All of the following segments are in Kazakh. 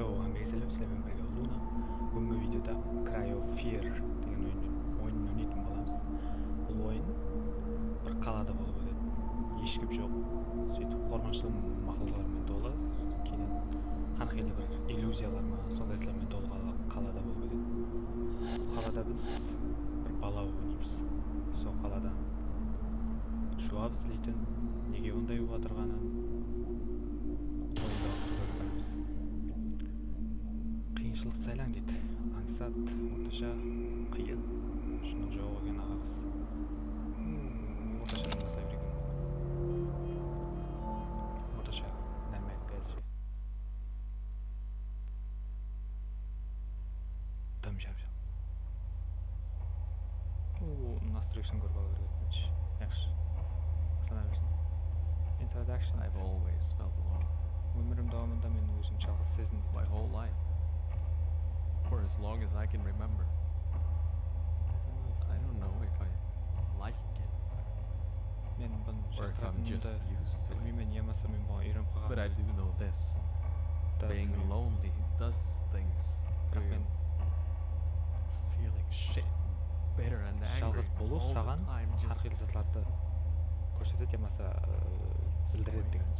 Йоу, амбегселеп сіздермен бірге Луна. Бүгінгі видеода Cry of Fear деген ойынын ойнайтын боламыз. Бұл ойын бір қалада болып өтеді. Ешкім жоқ. Сөйтіп қорқынышты мақұлықтармен толы, кейін әрқилы бір иллюзиялармен, солайсылармен толы қалада болып өтеді. Қалада біз бір бала ойнаймыз. Сол қалада жауап іздейтін, неге ондай болып отырғанын қиыншылық сайлаң дейді. Аңсат, орташа, қиын. Шының жоқ екен ағамыз. Орташадан бастай берген. Орташа, нормально қазір. Дым жап-жап. Настройсын көріп алу керек. Yaxşı. Сана берсін. Introduction. I've always felt alone. Өмірім давамында мен өзім жалғыз сезіндім. My whole life. For as long as I can remember. I don't know if I like it. Мен бұны Or if I'm just used to it. білмеймін, емаса мен бұған үйреніп қалғанмын. But I do know this. Being lonely does things to you. Feeling shit, bitter and angry Жалғыз болу all the саған time just әрқилы заттарды көрсетеді, емаса білдіреді деген.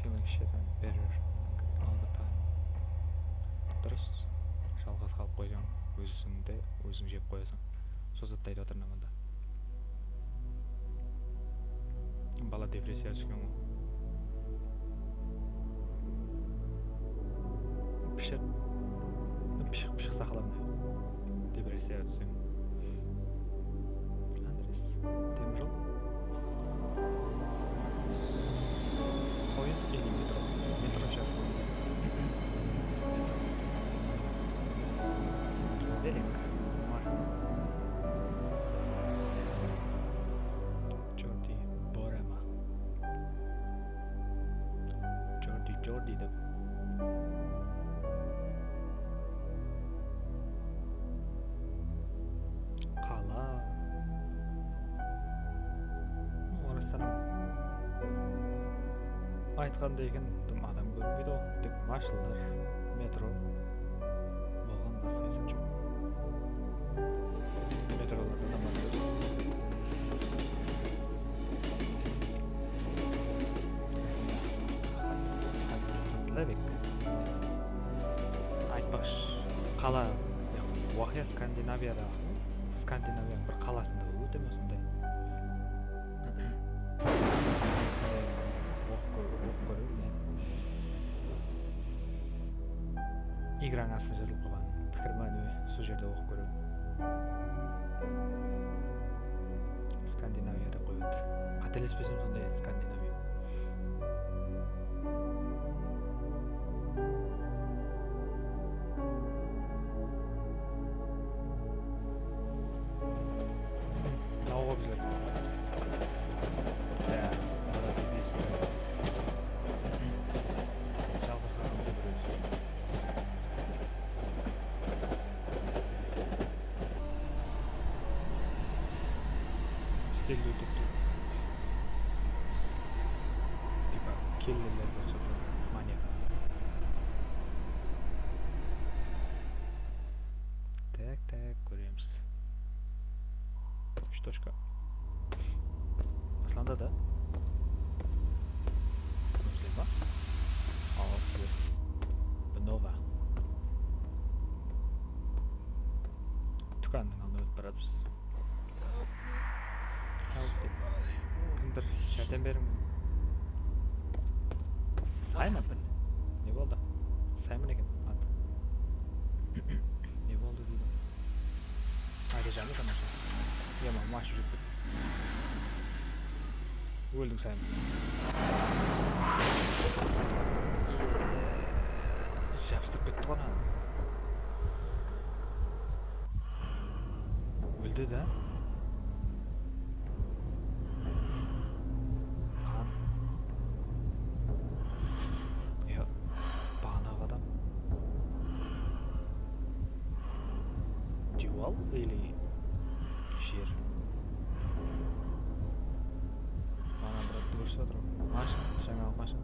Feeling shit and bitter all the time. Дұрыс. Жалғыз қалып қойсаң, өзіңді өзің жеп қоясың. Сол затты айтып отыр мында. Бала депрессия түскен ғой. Пішік сақаламын. Депрессия түскен. Андрес. Темір жол. Поезд или метро? Метро сейчас. Берег. Джорди Борема. Джорди деп. Қала. Орыстан айтқандай екен, адам көрмейді ғой. Тек машиналар, метро. Болған басқа есеп жоқ. Метроларда адамдар көп. Левик. Айтпақшы, қала уақия Скандинавияда, Скандинавияның бір қаласында өте ме сондай. Играның астына жазылып қалған пікір ма не, сол жерде оқып көру. Скандинавияда қойды. Қателеспесем сондай Скандинавия. Науға білер. Жалғыз қалғанда бір өзі. Стель өтіп тұр. Типа келлерлер болса жоқ. Маньяк. Так, көреміз. 3 точка. Асланда да? Көрсек ба? Ал, бұл. Бінова. Дүканның алдына өтіп баратырмыз. Кімдір жәрдем беріңіз. Саймон? Не болды? Саймон екен аты. Не болды дейді? Айда жаны тамаша. Ема, машы жүріп кетті. Өлдің Саймон. Жабыстырып кетті ғой ана. Өлді да? Дюал или жер? Ана брат көрсіп отыр. Машина, жаңағы машина.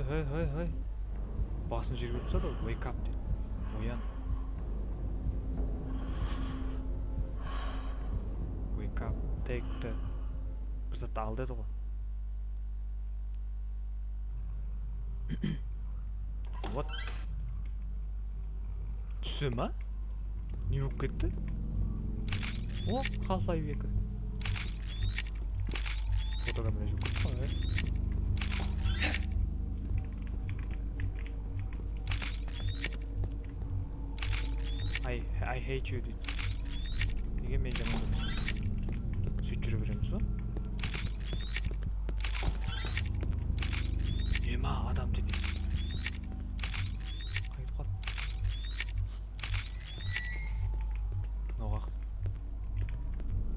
Hey. Басын жерге тұрса да wake up дейді. Оян. Wake up, take the... Bir затты ал деді ғой. What? Түсі ма? Не болып кетті? О, Half-Life 2. Фотокамера жоқ кетті ғой. I hate you дейді. Неге мен жамандымын? Сөйтіп жүре береміз ба? Ема адам дейді. Қайтып қалды. Мынауға.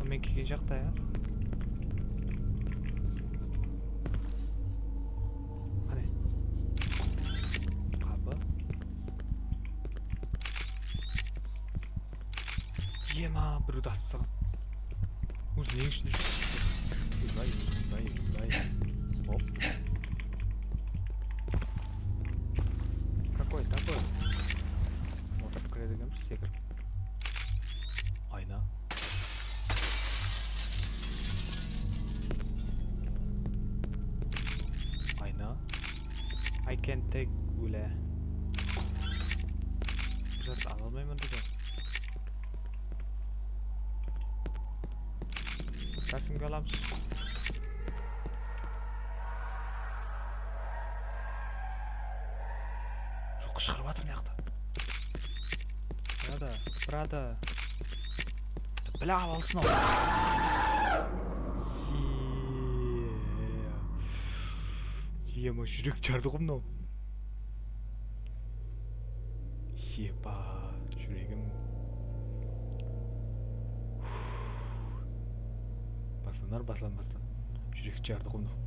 Мен келген жақта я. Қане. Қапы. Ема біреуді асып саған. Өзі нең ішінде жүр? Ұзай. Оп. Какой такой? Мотор кіреді екенбіз, секіріп. Айна. I can't take өлә. Жат ала алмаймын дейді. Кәсімге аламыз. Жылқы шығырып атыр не яқта. Брада. Біля алсын ау. Ема жүрек жарды ғой мынау. Епа, жүрегім. Басыланбастан. Жүрек жарды ғой мынау.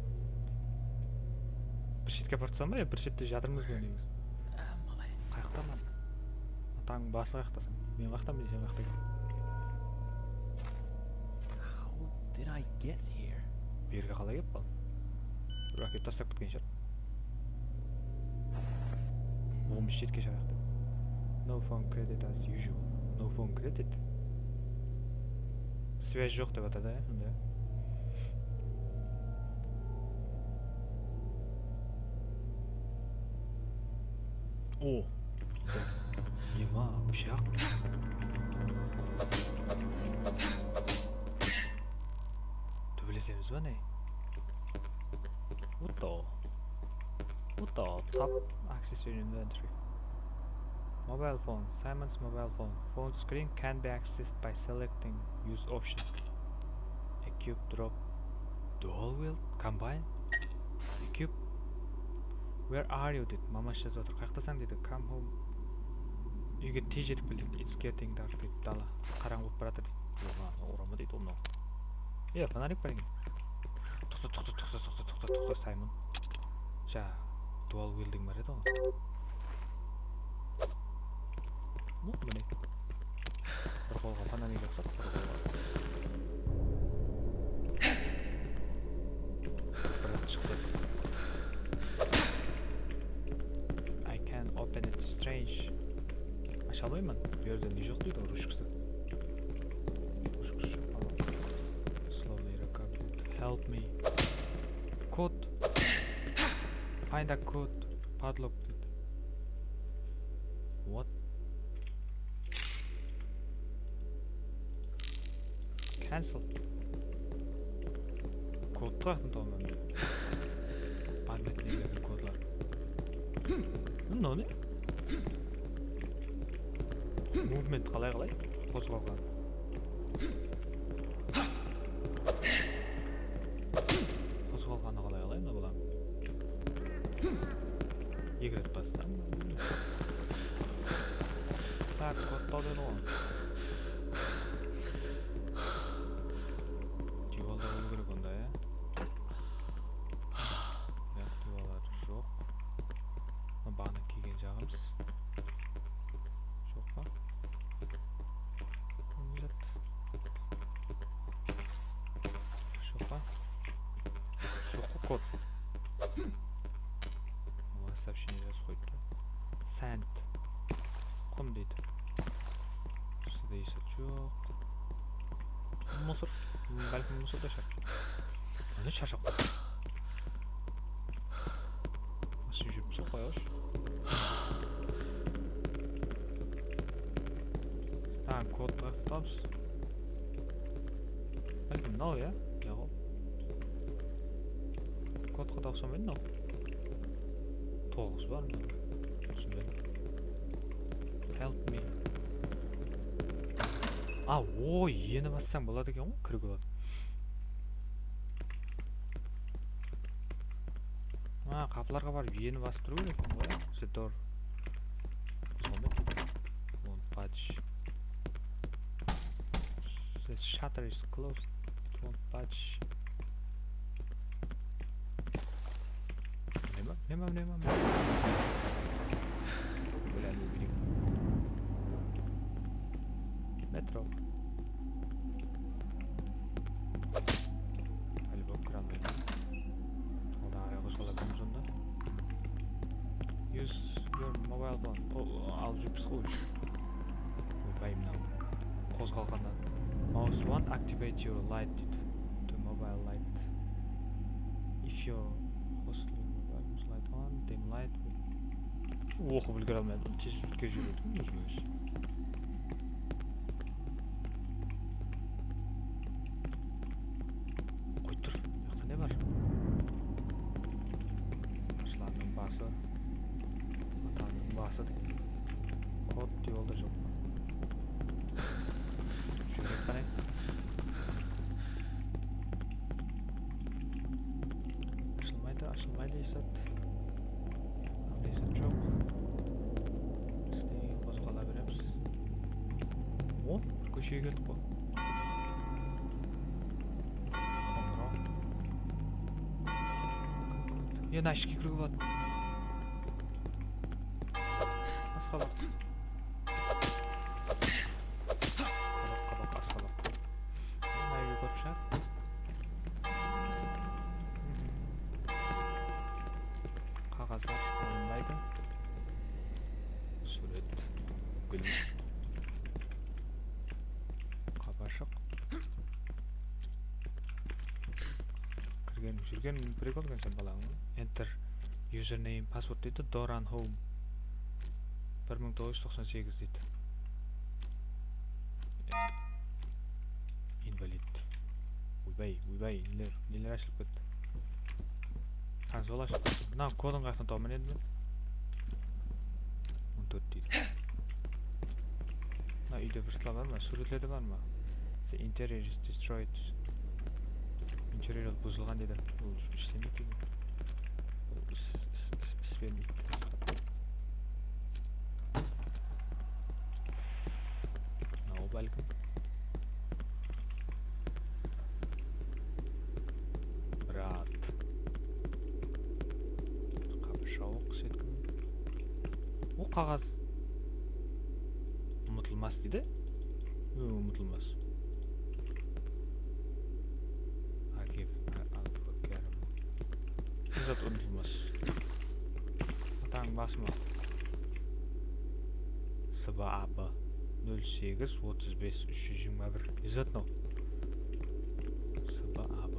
Бір шетке бартсам ба, бір шетте жатырмыз ғой негіз. Қаяқтаман. Атаң басы қаяқтасың. Мен қаяқтамын, сен қаяқта кел. How did I get here? Берге қалай кеп қал? Бір әкеп тастап кеткен шығар. Оғымыз шетке шарақтып. No phone credit as usual. No phone credit? Связь жоқ деп атады, сонда. О! Ема, пышақ. Төбелесеміз ба не? What the top accessory inventory. Mobile phone. Simon's mobile phone. Phone screen can be accessed by selecting use option. Equip, drop, dual wheel, combine. Equip. Where are you? Dedi. Mama жазып отыр. Қаяқтасың дейді. Come home. Үйге тез жетіп кел дейді. It's getting dark дейді. Дала. Қараңғы болып баратыр дейді. Орама дейді ол мынау. Фонарик бар екен. Тоқта, Саймон. Жа, dual wielding бар еді ғой. Ну, міне. Бір қолға фонарик жақсақ, бір қолға. Бірақ шықты. I can open it. Strange. Аша алмаймын. Бұл жерде не жоқ дейді, ручкасы. Slowly recover. Help me. Code. Find a code. Padlock. What? Cancel. Kod тұрақтын тоғын өмді. Памятнелердің кодлар. Мынау не? Movement қалай? Қозғалған. Қозғалғаны қалай? Мына бұлам. Екі рет бассам. Так, код толды ғой. Дивалда болу керек онда, я? Дивалдар жоқ. Бағана келген жағымыз. Жоқ па? Жоқ па? Жоқ қой код. мусор. Бәлкім мусорда шығар. Аны шаршап қалды. Асы жүріп соқпай қойшы. Тағы кодты қақтамыз. Бәлкім мынау, иә? Жоқ. Кодқа да ұқсамайды мынау. 9 бар мынау. Түсінбедім. Help me. Ой, ені бассаң болады екен ғой, кіруге болады. Қапыларға барып ені басып тұру керек екен ғой. The door. Won't budge. The shutter is closed. It won't budge. Нема. Бля, не убери. Метро. Альбом кранмен. Ода аяғы соладым сонда. Use your mobile phone. Алып жүріпсіз қойшы. Ойбай мынау. Қозғалғаннан. Mouse 1 activate your light to mobile light. If your host light on, dim light will... Оқып үлгере алмадым. Тез өтке жүрдім өзім. Қой тұр. Яқта не бар? Ашыланның басы. Атаның басы деген. Код жолда жоқ. Жүрек қане. Ашылмайды есет. Есет жоқ. Бізде қозғала береміз. Көшеге келдік қой. Қоңырау. Енді ашыққа кіруге болады. Асқабақ. Қабақ, асқабақ. Майы көріп шығады. Қағаздар алынбайды. Сурет. Гүл. Қабашық. Жүрген прикол екен сен балаң. Enter username password дейді. Doran home. 1998 дейді. Invalid. Ойбай, нелер ашылып кетті. Сол ашылып кетті. Мына кодын қаяқтан табамын енді мен. 14 дейді. Мына үйде бір сыла бар ма? Суретлерде бар ма? The interior is destroyed. Интерьер бұзылған дейді. Ол іштемейді дейді. Ол іспемейді. Мынау бәлкім. Брат. Қапшауық сеткім. Ол қағаз ұмытылмас дейді. Ұмытылмас. Зат ұмытылмас. Атаң басыма. СБАБ 08-35-321. Изат нау. СБАБ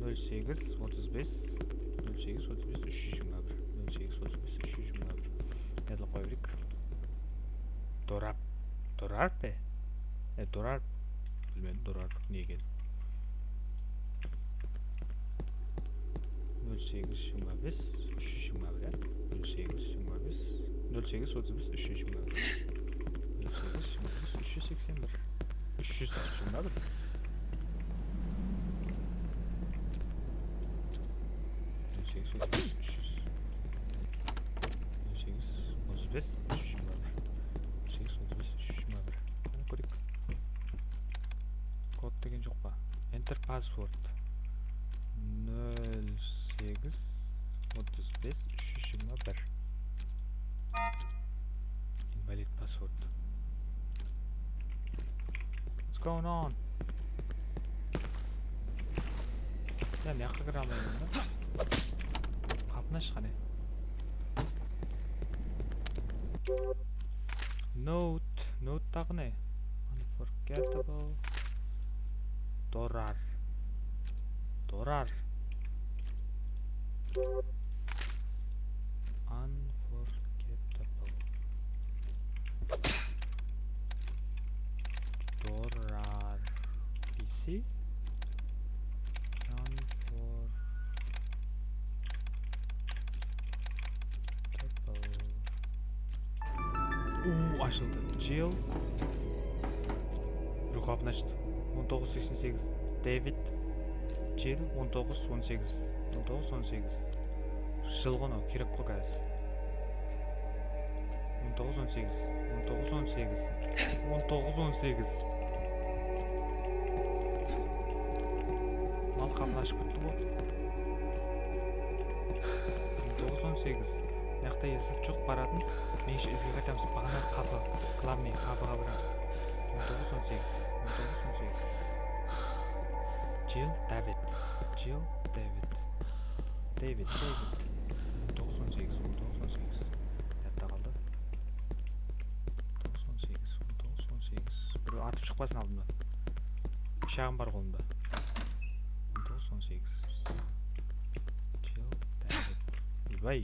08-35-321. 08-35-321. Еділ қой берек. Дорап бе? Дорап. Білмедім, дорап не екен. 08-25-321. 08-35-321. 08-35-381. 321. Код деген жоқ па? Enter password 08-35-321. Invalid password. What's going on? Я не жаққа кіре алмаймын да. Қапына шыққан. Note тағы не? Unforgettable. Dorar. Dorar. Unforgettable. Dorar. PC. Açıldı. Jill. Bir kapını açtı. 1988. David. Jill 1918. 1918. Жылғыны керек қой қазір. 1918. 1918. 1918. Мал қапын ашып кетті ғой. 1918. Мыяқта есіп жоқ баратын. Мен ізге қайтамыз. Бағана қапы. Главный қапыға барамыз. 1918. 1918. Jill David. Jill David. David. 1918. 1918. Ятта қалды. 1918. 1918. Біреу атып шықпасын алдымда. Пышағым бар қолымда. 1918. Jill David. Ибай.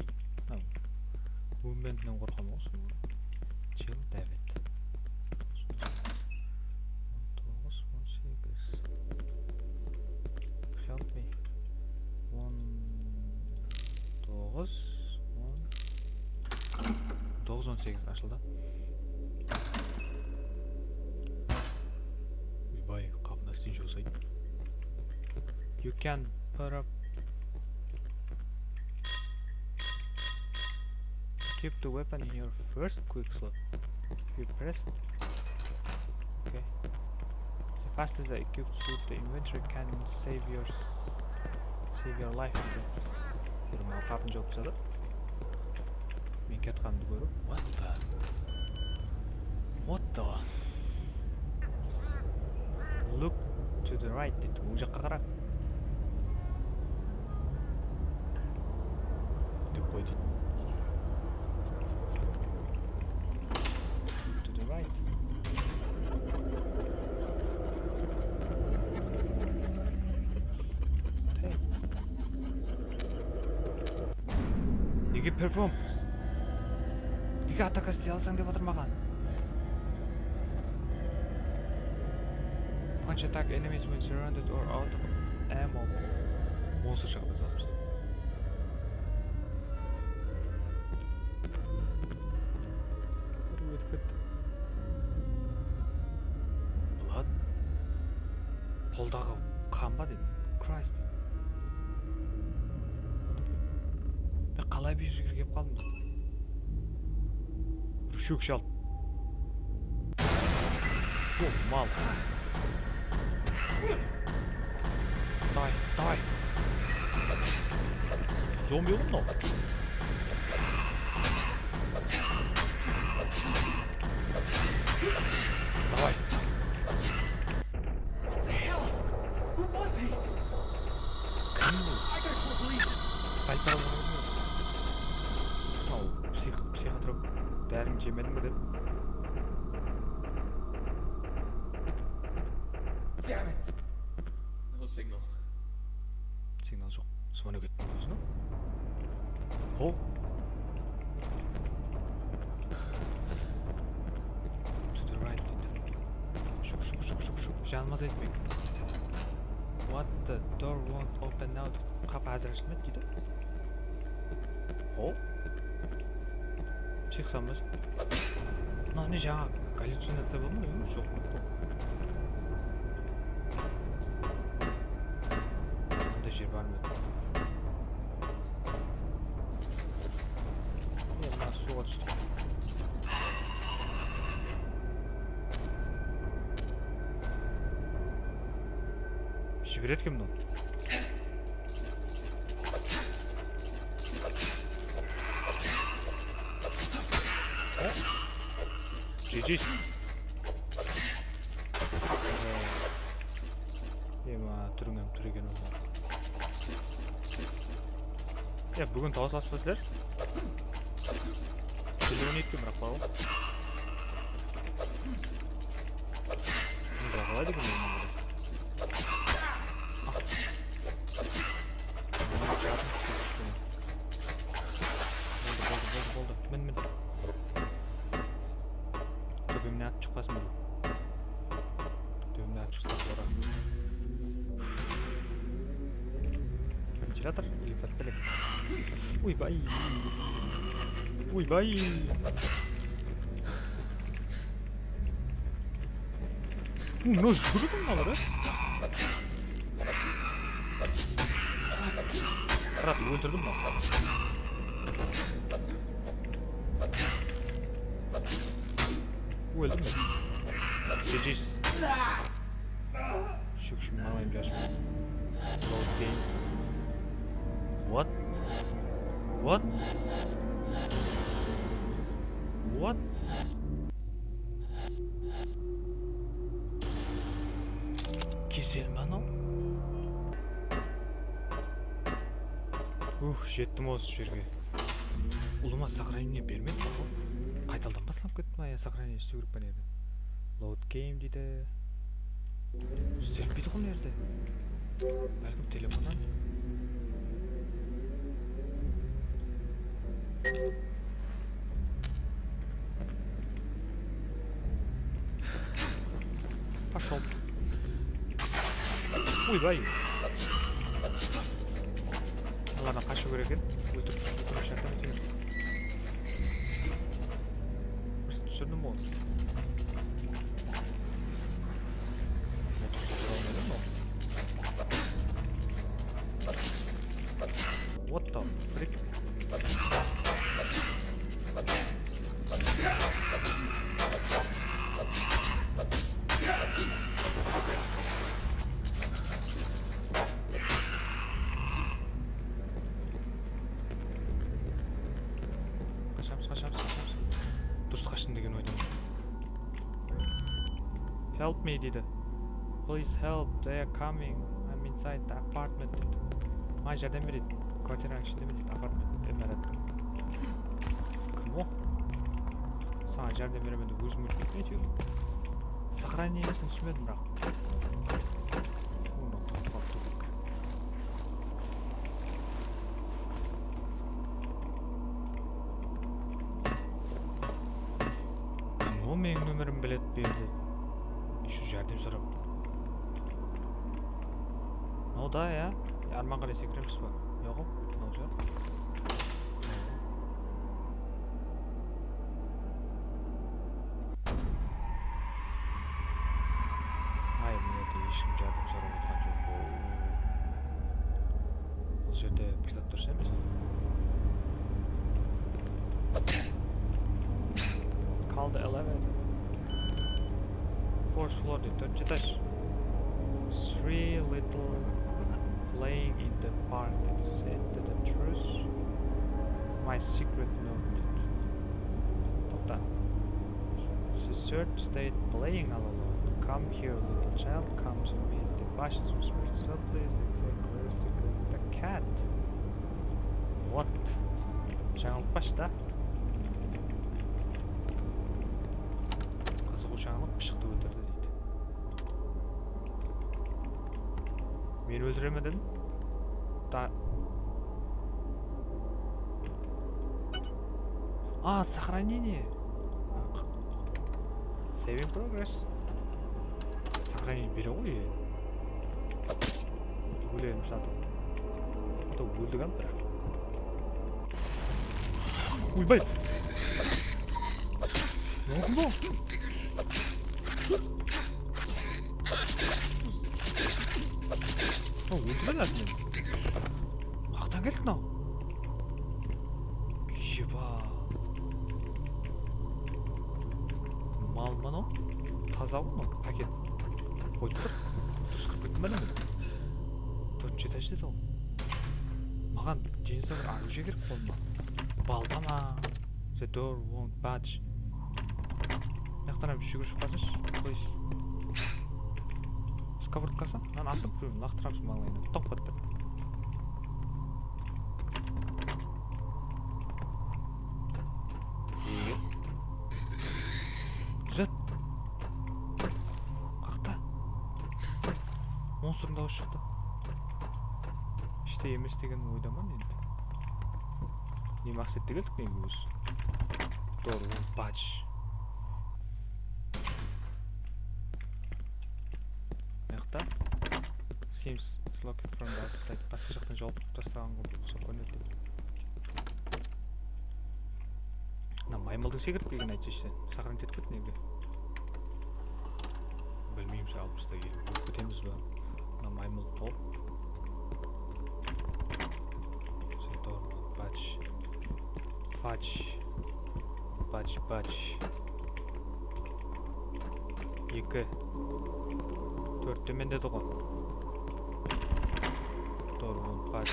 Movement-нен қорқамын ғой сол. Jill David. 1918. Help me. 1918 ашылды. Ибай, қапына істейінші осайды. You can put up. Keep the weapon in your first quick slot. You press. Okay. The faster the equipped suit the inventory can save your life. Бір мал қапын жауып тастады. Мен кетқанымды көріп. What the? What the? Look to the right дейді. Оң жаққа қара. Деп қой дейді. Неге перформ? Неге атака істей алсаң деп отыр маған? Punch attack enemies when surrounded or out of ammo. Monster жағдай салыпсыз. Өтіп кетті. Blood? Қолдағы қан ба деді. Christ. Қалай бір жерге келіп қалдым да. Бір шөкші алып. О, мал. Дай. Зомби ғой мынау. Давай. What the hell? Who was he? Кім бұл? I gotta call the police. Полицияға барамын. Психотроп дәрін жемедің бе деді. Damn it. No signal. Сигнал жоқ. Звонок еттің өзіне. О! To the right дейді. Шық. Жанымыз етмек. What the door won't open now. Қапы әзір ашылмайды дейді. О! Шықсамыз. Мынау не жаңа галлюцинация болды ма? Жоқ. Мұндай жер бар ма? Мына суға түсті. Жібереді кім мынау? GG's. Ема түріңем түреген ол. Я бүгін тауысласпасыздар. Телефон еткен бірақ бау. Қалай деген болмау керек. Болды. Мін. Төбемне атып шықпасын бұл. Төбемне атып шықса қора. Вентилятор или подпелек? Ойбай. Мына жүгірдің алыр, Брат, өлтірдім ба? Өлдім бе? Жежейсіз. Шүкшім мамайым жашым. Load game. What? Кесел ма анау? Жеттім осы жерге. Ұлыма сохранение бермеді ма бұл? Қайталдан басылап кетті ма? Сохранение істеу керек па нерді? Load game дейді. Істелпейді ғой нерді? Бәлкім телефоннан? Пошел. Ойбай. Ладно, қашу керек еді. Өтіп шартам сен. Біз түсірдім ғой. What the frick? Қашамыз. Дұрыс қаштым деген ойдам. Help me дейді. Please help, they are coming. I'm inside the apartment дейді. Май жәрдем береді. Квартираның ішінде ме дейді, апартмент, ғимарат. Кім о? Саған жәрдем беремін деп өзім өлтірмейді ме әйтеуір? Сохранениесін түсінбедім бірақ. Кім о менің нөмірім біледі берді? Еще жәрдем сұрап. Ну да, я. Арман қарай секіреміз ба? Жоқ о? Мынау жер. Ай, менде ешкім жәрдем сұрап отқан жоқ. Бұл жерде бір зат дұрыс емес. Call the elevator. Fourth floor дейді, 4-ші этаж. 3 little playing in the park. Said the truth. My secret note. Тоқта. The third stayed playing all alone. Come here, little child. Come to me. The bushes whispered softly as they said clearly. The cat. What? Жаңылықпаш та? Қызығы жаңылық пышықты өлтірді дейді. Мен өлтіреме дедім? Сохранение. Saving progress. Сохранение бере ғой. Өлеем жатыр. Это өлдіген бір. Ойбай! Не oldu bu? Öldürdüler mi? Haktan geldik lan. Yiba. Mal mı o? Taza mı? Paket. Koyduk. Dұрыс кіріп кеттім бәлем. 4-ші этажда еді ол. Маған жеңісі бір оружие керек қолыма. Балтама. The door won't budge. Мынаяқтан жүгіріп шықпасыншы. Please. Сковородкасы? Мынаны асып біреуін лақтырамыз малайына. Тоқ бітті. Жат. Қақта. дауыс шықты. Іште емес деген ойдаман енді. Не мақсатта келдік неге өзі? Door won't budge. Маяқта? Seems it's locked from the outside. Басқа жақтан жауып тастаған ғой көрінеді. Маймылдың секіріп келген айтшы, сақырын кетіп неге? Білмеймін алып тастап келіп кетеміз ба? Мына маймыл топ. Бач. 2 4 төмендеді ғой. Бач.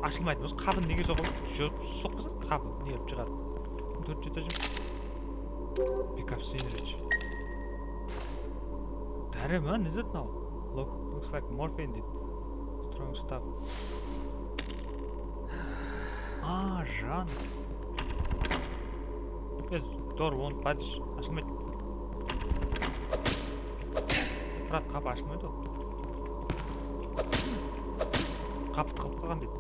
Ашылмайды болса қабын неге соққызады? Қабын не еп шығады? 4 этажым. Pick up scenery. Dare man, is it now? Looks like morphine did. Strong stuff. Жан. Yes, door won't budge. Ашылмайды. Брат, қапы ашылмайды ол. Қапы тығылып қалған дейді.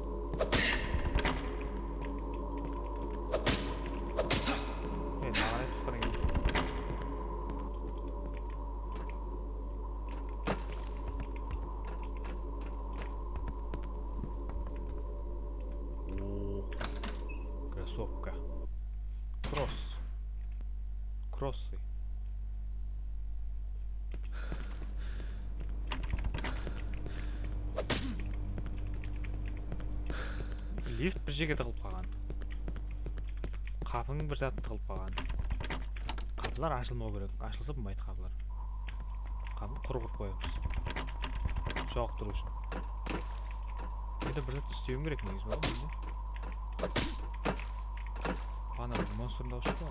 Кроссовка. Кроссы. Лифт бір жерге тығылып қалған. Қапының бір заты тығылып қалған. Қапылар ашылмау керек. Ашылса болмайды қапылар. Қапыны құрғырып қоямыз. Жоқтыру үшін. Енді бір зат істеуім керек негізі болды. Бана бір монстрын дауыс шықты.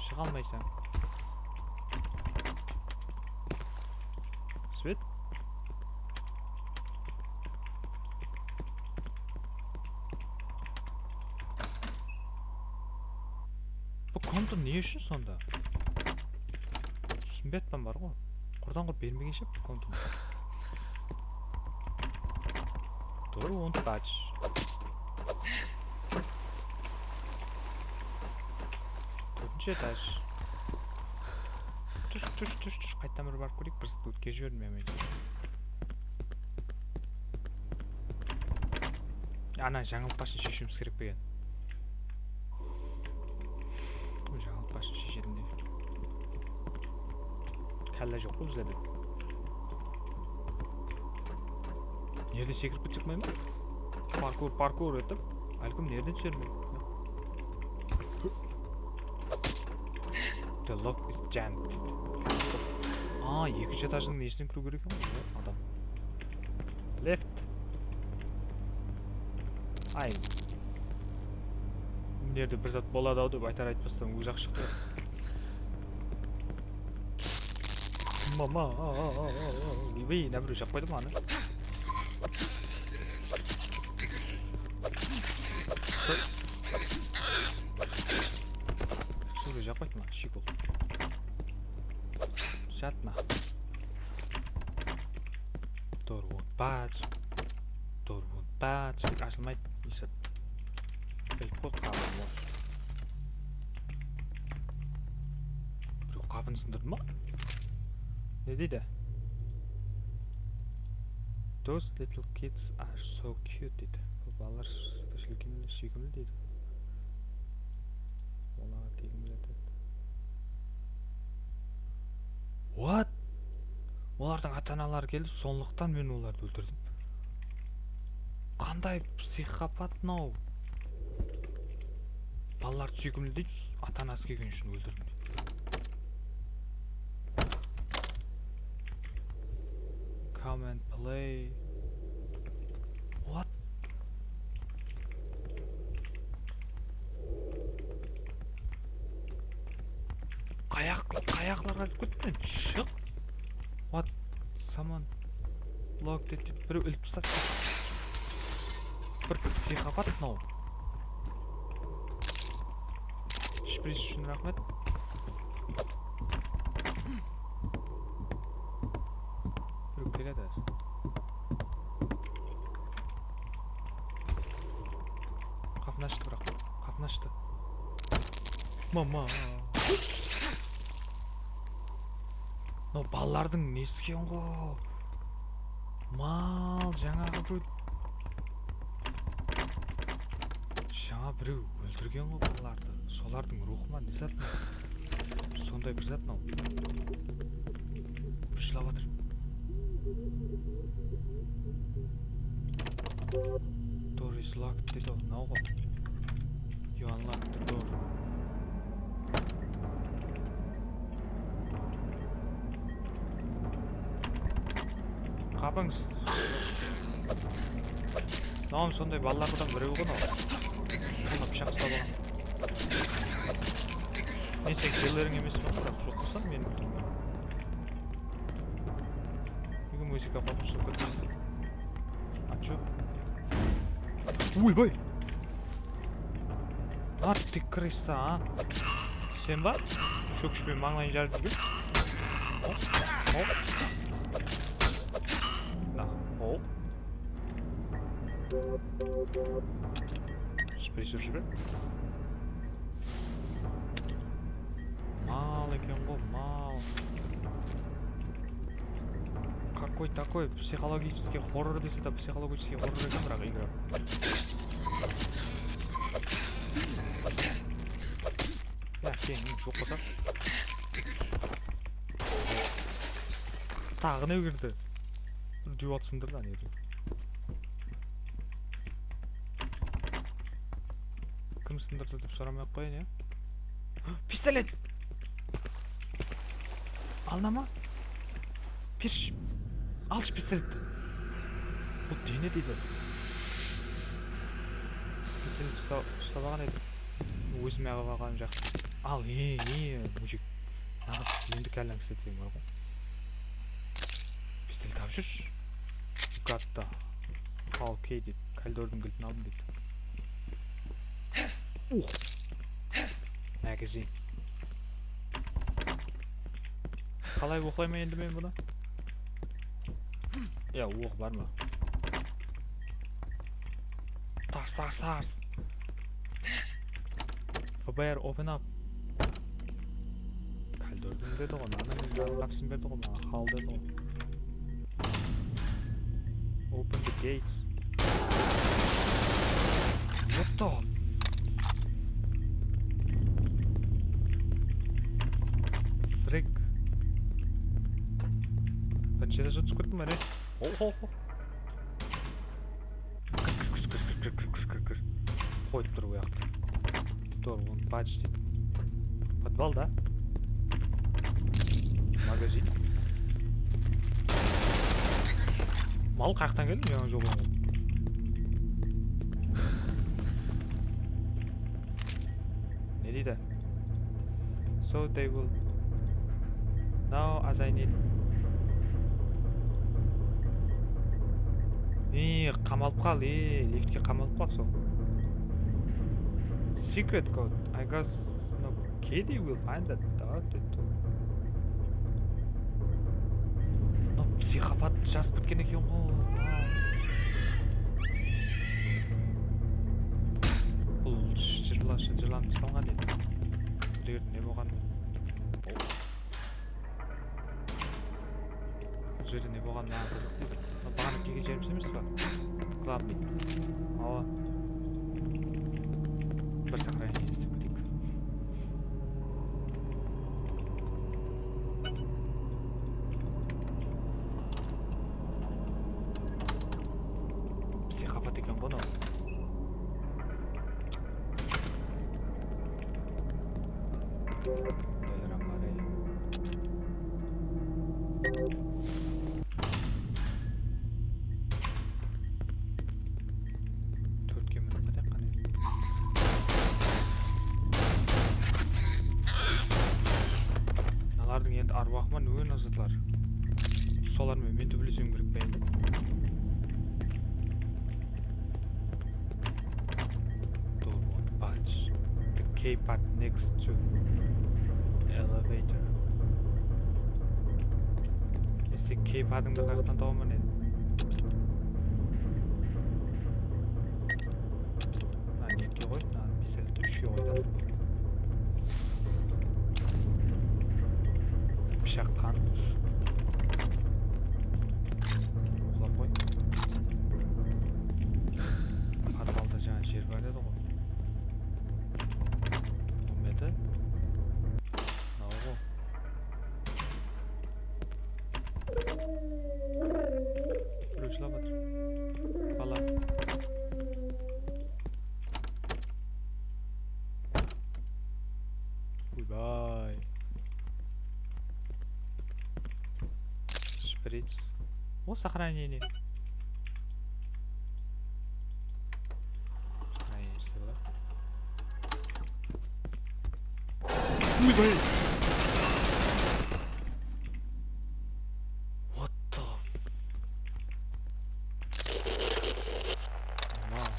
Шыға алмайсың. Свет? Бұл контур не үшін сонда? Түсінбей атпан бар ғой. Құрдан құрып бермегенше бұл контур. Door won't budge. Төртінші этаж. Түш. Қайттан бір барып көрейік. Бір сәт өтке жібермей. Ана жаңылып башын шешуіміз керек беген. Жаңылып башын шешедінде. Кәлі жоқ бұл біздерде. Nerede секіріп кетсек ме? Паркур өтіп. Әлкім nereden түсермей? The lock is jammed. Екінші этажның несінен кіру керек екен ғой, адам. Left. Nerede бір зат болады ау деп айтар айтпастан өз ақ шықты. Мама, нәбіру жақ қойды ма аны? Шуды жақ қойды ма? Шикол. Жатма. Door won't budge. Ашылмайды. Есет. Біліп қой қабын бол. Біреу қабын сындырды ма? Не дейді? Those little kids are so cute дейді. Бұл балалар сүйкімді дейді. Оларға тегін біледі. What? Олардың ата-аналары келді, сондықтан мен оларды өлтірдім. Қандай психопат мынау? Балаларды сүйкімді дейді, ата-анасы келген үшін өлтірдім. Come and play. What? Қаяқларға көттен шық. What? Someone locked it. Біреу іліп тастады. Бір психопат мынау. Шприц үшін рахмет. Біреу келеді өзі. Қапын ашты бірақ. Қапын ашты. Мама. Но балалардың несі екен ғой. Мал жаңағы көт. Жаңа біреу өлтірген ғой балаларды. Солардың рухы ма не зат мынау? Сондай бір зат мынау. Bir жылап жатыр. Door is locked дейді ғой. Мынау ғой. You unlocked the door. Қапыңыз. Мынау сондай балалардан біреу ғой мынау. Қолына пышақ ұстап алған. Мен сен келерің емес пе, бірақ жоқ болса мен білмеймін. Неге музыка қорқынышты көтіресің? А чё? Ойбай! А ты крыса, а? Сен ба? Шөкішпен маңлайын жарып жүрген? Оп. На, оп. Спресер жібер. Мал екен ғой, мал. Какой такой психологический хоррор десе да психологический хоррор екен бірақ игра. Я, сен жоқ болса. Тағы не кірді? Бір дүйіп атсыңдар да не деп. Кім сындырды деп сұрамай ақ қояйын, я? Пистолет! Алына ма? Перш! Алшы пистолетті! Бұл дене дейді. Пистолет ұстап алған еді. Өзіме ағып алған жақсы. Ал, мужик. Нағыз енді кәлін кісетсең бар ғой. Пистолет алып жүрші. Гатта. Окей дейді. Кальдордың кілтін алдым дейді. Магазин. Қалай оқылайма енді мен бұны? Я, оқ бар ма? Тарс. ФБР, open up. Кальдордың деді ғой, наның қапсын берді ғой, маған қал деді ғой. Open the gates. What the? Фрик. Бәншеде жа түсіп кеттім әне. О. Кір. Қойып тұр ояқты. Тұр, оны бадж дейді. Подвал, да? Магазин. Мал қаяқтан келдің? Жаңа жоқ оңы. Не дейді? So they will... Now as I need... Қамалып қал, лифтке қамалып қал сол. Secret code. I guess no Katie will find that out too. No психопат жазып біткен екен ғой. Бұл жырланып тасталған еді. Бір не болған? Бұл жерде не болған маған қызық дейді. Бағанып келген жеріміз емес па? Главный. Ала. Бір сохранение істеп кетейік. Психопат екен ғой мынау. Аруақман өң азытлар. Солармен мен төбелесем керек пе енді? Door won't budge. The keypad next to elevator. Сен кейпадыңды қаяқтан табамын енді. Неге қой? Пистолетті 3-ке қойды. Пышақ қан. Құлап қой. Подвалда жаңа жер бар еді ғой. Болмайды. Мынау ғой. Біреу жылап жатыр. Бала. Ойбай. Шприц. О, сохранение. Сохранение что было? Ойбай. What the? Вау.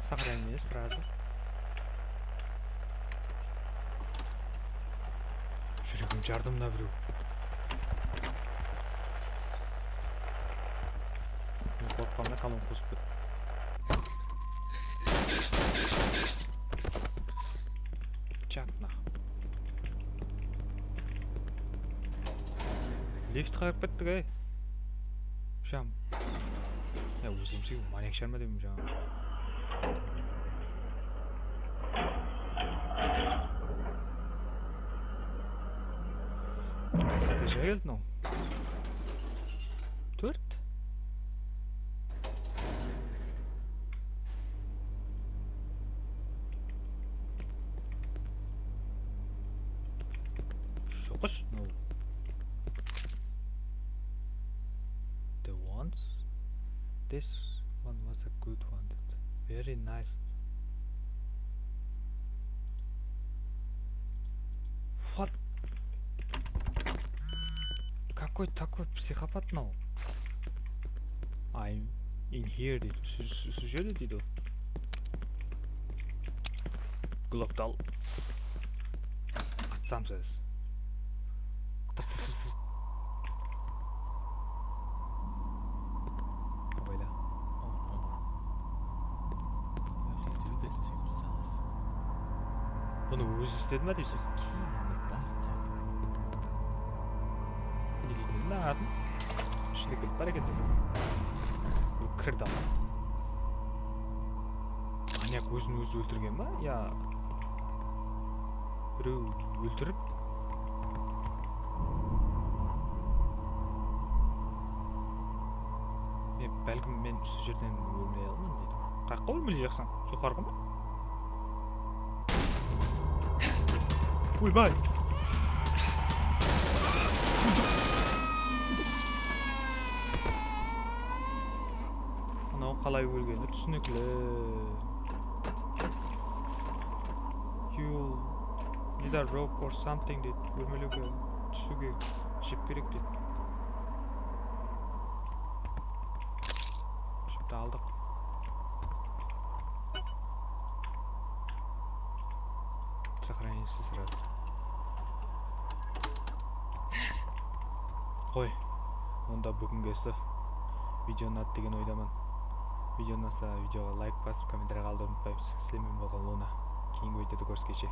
Сохранение сразу. Жүрегім жардымда біреу. Мен қорыққанда қалың қосып кетті. Чатна. Лифт қайып кеттік, ей. Шам. Өзімсің маньяк шарма деймін жаңа. Қайсыда келді мынау? 4? Жоқыш, мынау. The ones? This one was a good one. Very nice. What? Какой такой психопат, ну? I'm in here дейді. Сүзеді дейді. Глоктал. Атсам сөз. Ойла. How did he do this to himself? Бұны өзі істеді ма дейсіз? There's a key in the bathtub. Неге келдің ағатын? Ішіне келіп бар екен деп. Бұл кірді ама. Маньяк өзін өзі өлтірген ба? Я... Біреу өлтіріп? Бәлкім мен осы жерден өлмей алмын дейді. Қаққа өлмелей жақсаң? Жоғарғы ма? Ойбай! Анау қалай өлгені түсініклі. You need a rope or something дейді. Өлмелеуге, түсуге жіп керек дейді. Жіпті алдық. Сохранение сразу. Қой, онда бүгінгесі видео ұнады деген ойдамын. Видео ұнаса видеоға лайк басып, комментарий қалдырып ұмытпайсыз. Сіздермен болған Луна. Кейінгі видеода көріскенше.